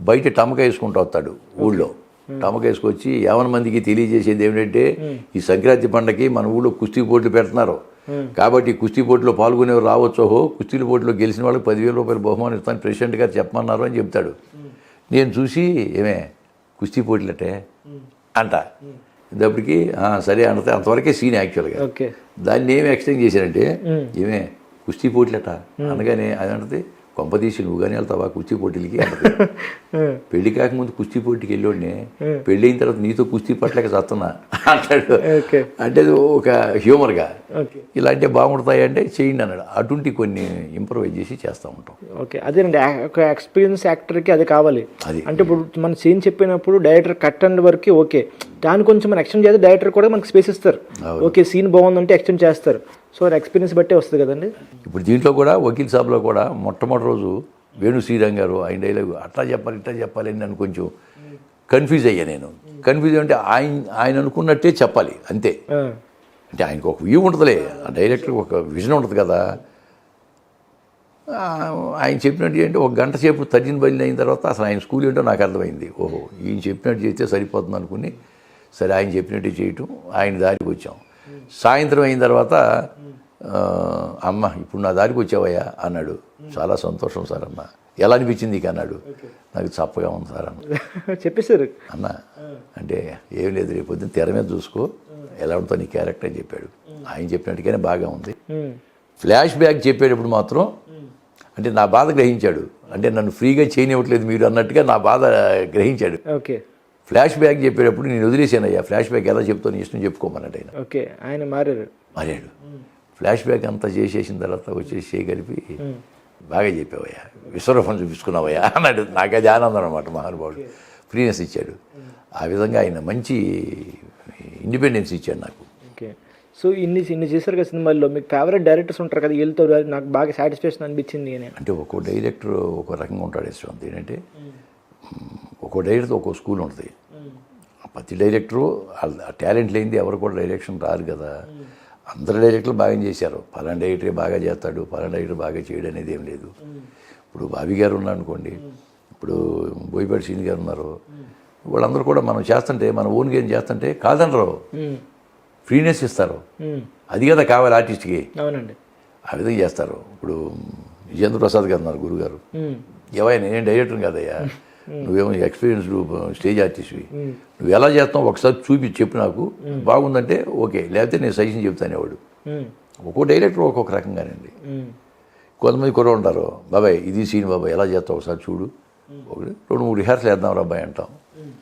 బయట టమక వేసుకుంటూ వస్తాడు ఊళ్ళో. టమక వేసుకొచ్చి 50 మందికి తెలియజేసేది ఏమిటంటే ఈ సంక్రాంతి పండగకి మన ఊళ్ళో కుస్తీ పోటీలు పెడుతున్నారు కాబట్టి కుస్తీ పోటీలో పాల్గొనేవారు రావచ్చోహో, కుస్తీల పోటీలో గెలిచిన వాళ్ళకి 10,000 రూపాయలు బహుమానం ఇస్తాను ప్రెసిడెంట్ గారు చెప్పమన్నారు అని చెప్తాడు. నేను చూసి ఏమే కుస్తీ పోటీలటే అంట. ఇప్పటికి సరే అంటే అంతవరకే సీన్ యాక్చువల్గా. దాన్ని ఏమి ఎక్స్టెండ్ చేశారంటే ఏమే కుస్తీ పోటీలట అనగానే అది అంటే కొంపదీసి నువ్వు కానీ వెళ్తావా కుస్తీ పోటీలకి అంటే పెళ్లి కాకముందు కుస్తీ పోటీకి వెళ్ళోడిని పెళ్ళి అయిన తర్వాత నీతో కుస్తీ పట్టలేక చస్తున్నా అంటాడు. అంటే ఒక హ్యూమర్గా ఇలా అంటే బాగుంటాయి అంటే చేయండి అన్నాడు. అటువంటి కొన్ని ఇంప్రూవైజ్ చేసి చేస్తూ ఉంటాం. ఓకే, అదేనండి ఒక ఎక్స్పీరియన్స్ యాక్టర్కి అది కావాలి. అది అంటే ఇప్పుడు మన సీన్ చెప్పినప్పుడు డైరెక్టర్ కట్ అండ్ వరకు ఓకే, దాన్ని కొంచెం మనం ఎక్స్టెండ్ చేస్తే డైరెక్టర్ కూడా మనకి స్పేస్ ఇస్తారు. ఓకే సీన్ బాగుందంటే ఎక్స్టెండ్ చేస్తారు. సో ఎక్స్పీరియన్స్ బట్టే వస్తుంది కదండి. ఇప్పుడు దీంట్లో కూడా వకీల్ సాబ్లో కూడా మొట్టమొదటి రోజు వేణు శ్రీరామ్ గారు ఆయన డైలాగ్ అట్లా చెప్పాలి ఇట్లా చెప్పాలి అని నన్ను కొంచెం కన్ఫ్యూజ్ అయ్యా. నేను కన్ఫ్యూజ్ అంటే ఆయన అనుకున్నట్టే చెప్పాలి అంతే. అంటే ఆయనకు ఒక వ్యూ ఉంటుందిలే, డైరెక్టర్కి ఒక విజన్ ఉంటుంది కదా. ఆయన చెప్పినట్టు అంటే ఒక గంట సేపు తర్జన బయలు అయిన తర్వాత అసలు ఆయన స్కూల్ ఏంటో నాకు అర్థమైంది. ఓహో ఈయన చెప్పినట్టు చేస్తే సరిపోతుంది అనుకుని సరే ఆయన చెప్పినట్టు చేయటం ఆయన దారికి వచ్చాం. సాయంత్రం అయిన తర్వాత అమ్మ ఇప్పుడు నా దారికి వచ్చావయ్యా అన్నాడు. చాలా సంతోషం సార్ అన్న. ఎలా అనిపించింది నీకు అన్నాడు. నాకు చప్పగా ఉంది సార్ అన్న. చెప్పేశారు అన్న అంటే ఏం లేదు రేపు పొద్దున్న తెర మీద చూసుకో ఎలా ఉంటుందో నీ క్యారెక్టర్ అని చెప్పాడు. ఆయన చెప్పినట్టుగానే బాగా ఉంది. ఫ్లాష్ బ్యాక్ చెప్పేటప్పుడు మాత్రం అంటే నా బాధ గ్రహించాడు. అంటే నన్ను ఫ్రీగా చేయనివ్వట్లేదు మీరు అన్నట్టుగా నా బాధ గ్రహించాడు. ఓకే, ఫ్లాష్ బ్యాక్ చెప్పేటప్పుడు నేను వదిలేసానయ్యా, ఫ్లాష్ బ్యాక్ ఎలా చెప్తాను ఇష్టం చెప్పుకోమన్నట్టు ఆయన. ఓకే, ఆయన మారాడు. ఫ్లాష్ బ్యాక్ అంతా చేసేసిన తర్వాత వచ్చేసి చేయగలిపి బాగా చెప్పావయ్యా, విశ్వరూపం చూపించుకున్నావయ్యా అన్నాడు. నాకు అది ఆనందం అనమాట. మహానుభావుడు ఫ్రీనెస్ ఇచ్చాడు. ఆ విధంగా ఆయన మంచి ఇండిపెండెన్స్ ఇచ్చాడు నాకు. ఓకే, సో ఇన్ని చేశారు కదా సినిమాల్లో, మీకు ఫేవరెట్ డైరెక్టర్స్ ఉంటారు కదా, వీళ్ళతో నాకు బాగా సాటిస్ఫాక్షన్ అనిపించింది అని. అంటే ఒక్కో డైరెక్టర్ ఒక రకంగా ఉంటాడు. ఇష్టం ఏంటంటే ఒక్కో డైరెక్టర్ ఒక్కో స్కూల్ ఉంటుంది. ప్రతి డైరెక్టరు టాలెంట్ లేనిది ఎవరు కూడా డైరెక్షన్ రారు కదా. అందరు డైరెక్టర్లు బాగా చేశారు. పలానా డైరెక్టరే బాగా చేస్తాడు, పలానా డైరెక్టర్ బాగా చేయడం అనేది ఏం లేదు. ఇప్పుడు బాబీ గారు ఉన్నారు అనుకోండి, ఇప్పుడు బోయపాటి శ్రీని గారు ఉన్నారు, వాళ్ళందరూ కూడా మనం చేస్తుంటే మన ఓన్ గేమ్ చేస్తుంటే కాదనరు, ఫ్రీనెస్ ఇస్తారు. అది కదా కావాలి ఆర్టిస్ట్కి. అవునండి, ఆ విధంగా చేస్తారు. ఇప్పుడు విజేంద్ర ప్రసాద్ గారు ఉన్నారు, గురుగారు. ఏవైనా నేను డైరెక్టర్ కాదయ్యా, నువ్వేమో ఎక్స్పీరియన్స్డ్ స్టేజ్ ఆర్టిస్ట్వి, నువ్వు ఎలా చేస్తావు ఒకసారి చూపించి చెప్పు నాకు, బాగుందంటే ఓకే, లేకపోతే నేను సజెషన్ చెప్తాను. వాడు ఒక్కో డైరెక్టర్ ఒక్కొక్క రకంగానండి. కొంతమంది కుర్ర ఉంటారు, బాబాయ్ ఇది సీన్ బాబాయ్ ఎలా చేస్తావు ఒకసారి చూడు, ఒకటి 2-3 రిహార్సల్ వేద్దాం రాబాయ్ అంటాం,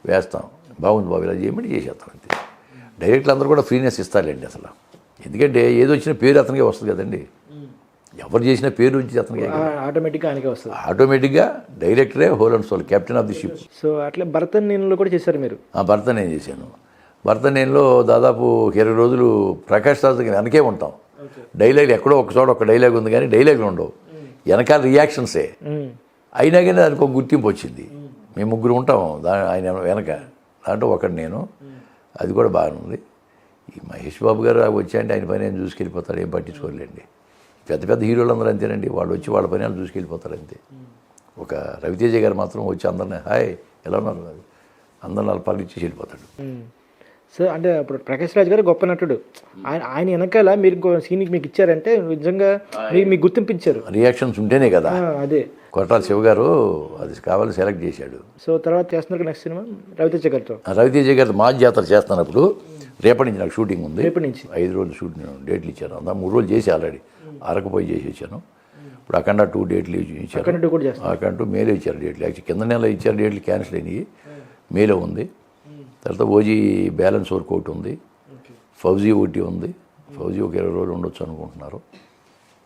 వేస్తాం, బాగుంది బాబు ఇలా చేయమని చేసేస్తాం అంతే. డైరెక్టర్లు అందరూ కూడా ఫ్రీనెస్ ఇస్తారులేండి అసలు. ఎందుకంటే ఏదో వచ్చిన పేరు అతనికే వస్తుంది కదండి. ఎవరు చేసిన పేరు వచ్చి అతనికి ఆటోమేటిక్గా ఆయనకే వస్తుంది. ఆటోమేటిక్గా డైరెక్టరే whole and soul, captain of the ship. So అట్లా భరతనేనిలో కూడా చేశారు మీరు? భరతనేని చేశాను. భరతనేనిలో దాదాపు 20 రోజులు ప్రకాష్ రాజ్ దగ్గర వెనకే ఉంటాం. డైలాగులు ఎక్కడో ఒక చోట ఒక డైలాగ్ ఉంది కానీ డైలాగులు ఉండవు, వెనకాల రియాక్షన్సే. అయినా కానీ దానికి ఒక గుర్తింపు వచ్చింది. మేము 3 ఉంటాం ఆయన వెనక, దాంట్లో ఒకటి నేను. అది కూడా బాగుంది. ఈ మహేష్ బాబు గారు వచ్చాయంటే ఆయన పని ఆయన చూసుకెళ్ళిపోతాడు, ఏం పట్టించుకోలేండి. పెద్ద పెద్ద హీరోలు అందరూ అంతేనండి, వాళ్ళు వచ్చి వాళ్ళ పని వాళ్ళు చూసుకెళ్ళిపోతారు అంతే. ఒక రవితేజ గారు మాత్రం వచ్చి అందరినీ హాయ్ ఎలా ఉన్నారు అందరిని వాళ్ళ పనులు ఇచ్చేసి వెళ్ళిపోతాడు. సో అంటే ఇప్పుడు ప్రకాష్ రాజ్ గారు గొప్ప నటుడు, ఆయన వెనకాల మీరు సీన్కి మీకు ఇచ్చారంటే నిజంగా మీకు గుర్తింపించారు. రియాక్షన్స్ ఉంటేనే కదా. అదే కొట్టాల శివ గారు అది కావాలి సెలెక్ట్ చేశాడు. సో తర్వాత చేస్తున్నారు నెక్స్ట్ సినిమా రవితేజ గారితో. రవితేజ గారితో మా జాతర చేస్తున్నప్పుడు రేపటి నుంచి నాకు షూటింగ్ ఉంది. రేపటి నుంచి 5 రోజులు షూటింగ్ డేట్లు ఇచ్చాను. అంతా 3 రోజులు చేసి ఆల్రెడీ అరకు పోయి చేసి వచ్చాను. ఇప్పుడు అఖండ 2 డేట్లు ఇచ్చారు. అఖండ 2 మేలో ఇచ్చారు డేట్లు. యాక్చువల్లీ కింద నెల ఇచ్చారు డేట్లు, క్యాన్సిల్ అయినాయి. మేలో ఉంది. తర్వాత ఓజీ బ్యాలెన్స్ వర్క్ ఒకటి ఉంది, ఫౌజీ ఒకటి ఉంది. ఫౌజీ ఒక 20 రోజులు ఉండొచ్చు అనుకుంటున్నారు.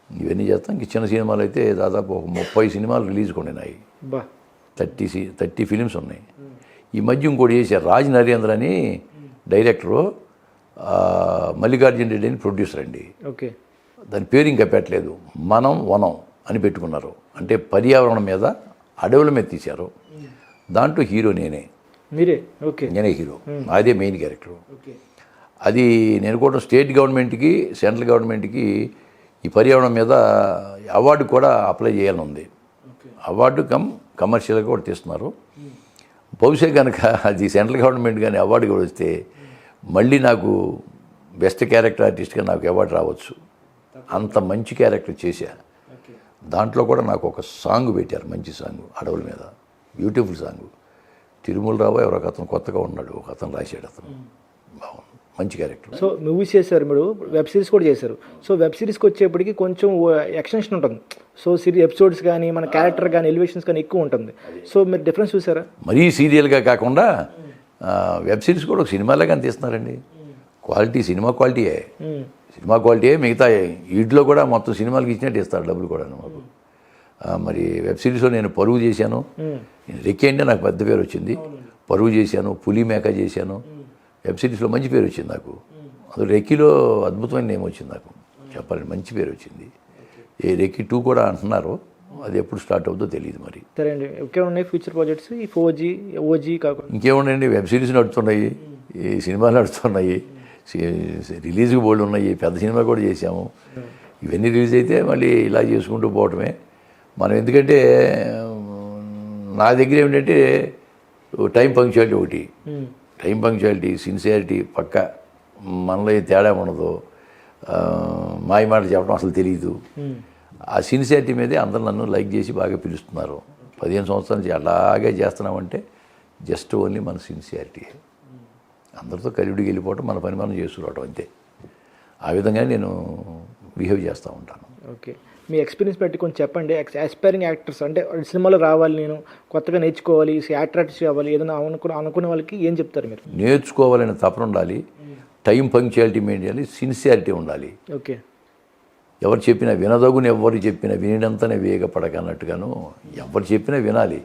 ఇవన్నీ చేస్తాం. ఇంక చిన్న సినిమాలు అయితే దాదాపు ఒక 30 సినిమాలు రిలీజ్ కొన్నాయి. 30 ఫిలిమ్స్ ఉన్నాయి. ఈ మధ్య ఇంకోటి చేశారు, రాజ్ నరేంద్ర అని డైరెక్టరు, మల్లికార్జున రెడ్డి అని ప్రొడ్యూసర్ అండి. ఓకే, దాని పేరు ఇంకా పెట్టలేదు, మనం వనం అని పెట్టుకున్నారు. అంటే పర్యావరణం మీద, అడవుల మీద తీశారు. దాంట్లో హీరో నేనే. మీరే? ఓకే, నేనే హీరో, అదే మెయిన్ క్యారెక్టర్. అది నేను కూడా స్టేట్ గవర్నమెంట్కి సెంట్రల్ గవర్నమెంట్కి ఈ పర్యావరణం మీద అవార్డు కూడా అప్లై చేయాలని ఉంది. అవార్డు కమ్ కమర్షియల్గా కూడా తీస్తున్నారు. బహుశా కనుక అది సెంట్రల్ గవర్నమెంట్ కానీ అవార్డు కూడా వస్తే మళ్ళీ నాకు బెస్ట్ క్యారెక్టర్ ఆర్టిస్ట్గా నాకు అవార్డు రావచ్చు. అంత మంచి క్యారెక్టర్ చేశా. దాంట్లో కూడా నాకు ఒక సాంగ్ పెట్టారు, మంచి సాంగ్, అడవుల మీద, బ్యూటిఫుల్ సాంగ్. తిరుమల రావు ఎవరో ఒక అతను కొత్తగా ఉన్నాడు, ఒక అతను రాశాడు, అతను బాగుంది, మంచి క్యారెక్టర్. సో మూవీస్ చేశారు మీరు, వెబ్ సిరీస్ కూడా చేశారు. సో వెబ్ సిరీస్కి వచ్చేప్పటికి కొంచెం ఎక్స్టెన్షన్ ఉంటుంది. సో ఎపిసోడ్స్ కానీ మన క్యారెక్టర్ కానీ ఎలివేషన్స్ కానీ ఎక్కువ ఉంటుంది. సో మీరు డిఫరెన్స్ చూసారా? మరీ సీరియల్గా కాకుండా వెబ్ సిరీస్ కూడా ఒక సినిమాలాగా తీస్తున్నారండి. క్వాలిటీ, సినిమా క్వాలిటీయే, సినిమా క్వాలిటీయే. మిగతా వీటిలో కూడా మొత్తం సినిమాలకి ఇచ్చినట్టు ఇస్తారు డబ్బులు కూడా మాకు. మరి వెబ్ సిరీస్లో నేను పరువు చేశాను, రెక్కి అంటే నాకు పెద్ద పేరు వచ్చింది. పరువు చేశాను, పులి మేక చేశాను. వెబ్ సిరీస్లో మంచి పేరు వచ్చింది నాకు. అందులో రెక్కిలో అద్భుతమైన నేమ్ వచ్చింది నాకు, చెప్పాలంటే మంచి పేరు వచ్చింది. ఏ రెక్కి 2 కూడా అంటున్నారు, అది ఎప్పుడు స్టార్ట్ అవుతుందో తెలియదు మరి. సరే అండి, ఇంకే ఉన్నాయి ఫ్యూచర్ ప్రాజెక్ట్స్ ఈ 4G OG కాకుండా? ఇంకేమున్నాయండి, వెబ్ సిరీస్ నడుస్తున్నాయి, ఈ సినిమాలు నడుస్తున్నాయి, రిలీజ్కి బోల్డ్ ఉన్నాయి, పెద్ద సినిమా కూడా చేసాము. ఇవన్నీ రిలీజ్ అయితే మళ్ళీ ఇలా చేసుకుంటూ పోవటమే మనం. ఎందుకంటే నా దగ్గర ఏమిటంటే టైం పంక్చువాలిటీ ఒకటి, టైం పంక్చువాలిటీ, సిన్సియారిటీ పక్క. మనలో ఏ తేడా ఉండదు, మాయ మాట చెప్పడం అసలు తెలియదు. ఆ సిన్సియారిటీ మీదే అందరూ నన్ను లైక్ చేసి బాగా పిలుస్తున్నారు. 15 సంవత్సరాల నుంచి అలాగే చేస్తున్నామంటే జస్ట్ ఓన్లీ మన సిన్సియారిటీ. అందరితో కలివిడికి వెళ్ళిపోవటం, మన పని మనం చేసుకురావటం అంతే. ఆ విధంగా నేను బిహేవ్ చేస్తూ ఉంటాను. ఓకే, మీ ఎక్స్పీరియన్స్ బట్టి కొంచెం చెప్పండి. ఆస్పైరింగ్ యాక్టర్స్ అంటే సినిమాలో రావాలి, నేను కొత్తగా నేర్చుకోవాలి, యాక్టర్ ఆర్టిస్ట్ కావాలి, ఏదైనా అనుకునే వాళ్ళకి ఏం చెప్తారు మీరు? నేర్చుకోవాలని తపన ఉండాలి, టైం పంక్చువాలిటీ మెయింటైన్ చేయాలి, సిన్సియారిటీ ఉండాలి. ఓకే, ఎవరు చెప్పినా వినదగుని, ఎవరు చెప్పినా వినినంతనే వేగపడక అన్నట్టుగాను ఎవరు చెప్పినా వినాలి.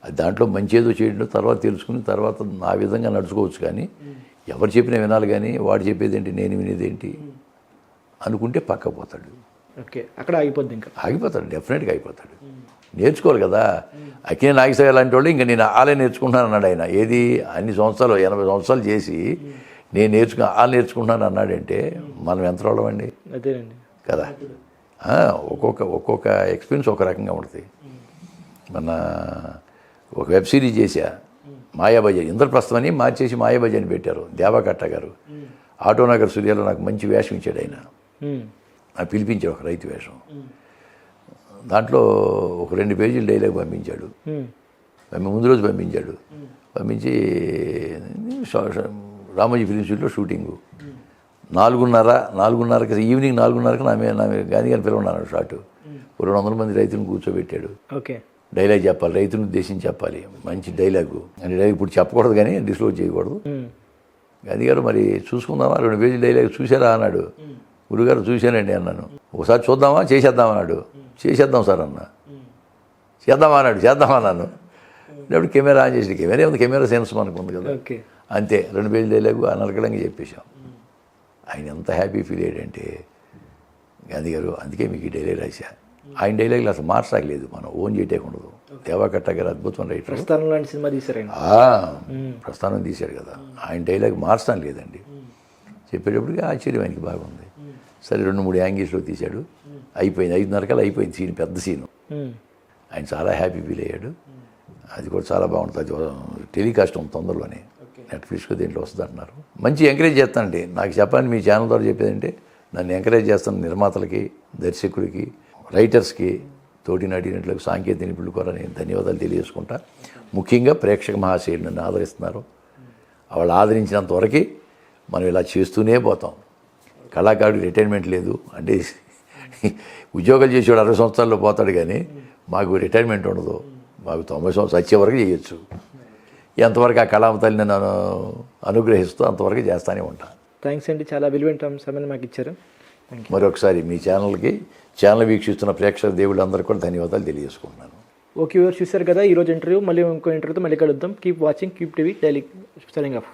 అది దాంట్లో మంచి ఏదో చేయడం తర్వాత తెలుసుకుని తర్వాత ఆ విధంగా నడుచుకోవచ్చు. కానీ ఎవరు చెప్పినా వినాలి, కానీ వాడు చెప్పేది ఏంటి నేను వినేది ఏంటి అనుకుంటే పక్కపోతాడు. ఓకే, అక్కడ ఆగిపోద్ది, ఇంకా ఆగిపోతాడు, డెఫినెట్గా ఆగిపోతాడు. నేర్చుకోవాలి కదా. అక్కినే నాగేశ్వర లాంటి వాళ్ళు ఇంకా నేను ఆలే నేర్చుకుంటున్నాను అన్నాడు ఆయన. ఏది అన్ని సంవత్సరాలు 80 సంవత్సరాలు చేసి నేను నేర్చుకుంటున్నాను అన్నాడంటే మనం ఎంత వాళ్ళమండి. అదేనండి కదా. ఒక్కొక్క ఎక్స్పీరియన్స్ ఒక రకంగా ఉంటుంది. మన ఒక వెబ్ సిరీస్ చేశా, మాయాబజార్, ఇంద్రప్రస్థం అని మార్చేసి మాయాబజార్ అని పెట్టారు. దేవాకట్ట గారు ఆటోనగర్ సూర్యాలో నాకు మంచి వేషం ఇచ్చాడు ఆయన. నాకు పిలిపించాడు ఒక రైతు వేషం. దాంట్లో ఒక 2 పేజీలు డైలాగ్ పంపించాడు. ముందు రోజు పంపించాడు. పంపించి రామోజీ ఫిలిం సిటీలో షూటింగు 4:30 ఈవినింగ్ 4:30కి నా గాంధీ గారిని పిలవన్నాడు షాటు. 200 మంది రైతులను కూర్చోబెట్టాడు. ఓకే, డైలాగ్ చెప్పాలి, రైతులను ఉద్దేశించి చెప్పాలి, మంచి డైలాగు. అంటే డైలాగ్ ఇప్పుడు చెప్పకూడదు కానీ డిస్క్లోజ్ చేయకూడదు. గాంధీ గారు మరి చూసుకుందామా, 2 పేజీల డైలాగ్ చూసారా అన్నాడు. గురుగారు చూశానండి అన్నాను. ఒకసారి చూద్దామా, చేసేద్దామా అన్నాడు. చేసేద్దాం సార్ అన్న. చేద్దామా అన్నాడు. చేద్దామా అన్నాను. ఇప్పుడు కెమెరా ఆన్ చేసి, కెమెరా ఉంది, కెమెరా సెన్స్ మనకు ఉంది కదా, అంతే. 2 పేజీల డైలాగు అనర్గళంగా చెప్పేశాం. ఆయన ఎంత హ్యాపీ ఫీల్ అయ్యాడంటే గాంధీ గారు, అందుకే మీకు ఈ డైలాగ్ రాశా. ఆయన డైలాగులు అసలు మార్చలేదు, మనం ఓన్ చేయటేకుండదు. దేవాకట్ట గారు అద్భుతం రైటర్. ప్రస్థానం లాంటి సినిమా తీశారు, ప్రస్థానం తీశాడు కదా. ఆయన డైలాగ్ మార్చడం లేదండి. చెప్పేటప్పటికి ఆశ్చర్యం ఆయనకి బాగుంది. సరే 2-3 యాంగిల్స్లో తీశాడు. అయిపోయింది, 5:30 అయిపోయింది సీన్, పెద్ద సీను. ఆయన చాలా హ్యాపీ ఫీల్ అయ్యాడు. అది కూడా చాలా బాగుంటుంది. అది టెలికాస్ట్ ఉంది తొందరలోనే, నెట్ఫ్లిక్స్లో దేంట్లో వస్తుంది అంటున్నారు. మంచి ఎంకరేజ్ చేస్తానండి. నాకు చెప్పండి, మీ ఛానల్ ద్వారా చెప్పేదంటే నన్ను ఎంకరేజ్ చేస్తాను. నిర్మాతలకి, దర్శకులకి, రైటర్స్కి, తోటి నటినట్లకు, సాంకేతిక నిపుణుల కూడా నేను ధన్యవాదాలు తెలియజేసుకుంటా. ముఖ్యంగా ప్రేక్షక మహాశయులు నన్ను ఆదరిస్తున్నారు. వాళ్ళు ఆదరించినంత వరకు మనం ఇలా చేస్తూనే పోతాం. కళాకారుడికి రిటైర్మెంట్ లేదు. అంటే ఉద్యోగాలు చేసేవాడు 60 సంవత్సరాల్లో పోతాడు, కానీ మాకు రిటైర్మెంట్ ఉండదు. మాకు 90 సంవత్సరాలు వచ్చే వరకు చేయొచ్చు. ఎంతవరకు ఆ కళామతల్ని నన్ను అనుగ్రహిస్తూ అంతవరకు చేస్తూనే ఉంటాను. థ్యాంక్స్ అండి, చాలా విలువైన సమయం మాకు ఇచ్చారు. మరొకసారి మీ ఛానల్ వీక్షిస్తున్న ప్రేక్షక దేవుళ్ళందరికీ కూడా ధన్యవాదాలు తెలియజేసుకుంటున్నాను. ఓకే, చూశారు కదా ఈరోజు ఇంటర్వ్యూ. మళ్ళీ ఇంకో ఇంటర్వ్యూతో మళ్ళీ కలుద్దాం. Keep watching, keep TV daily. Signing off.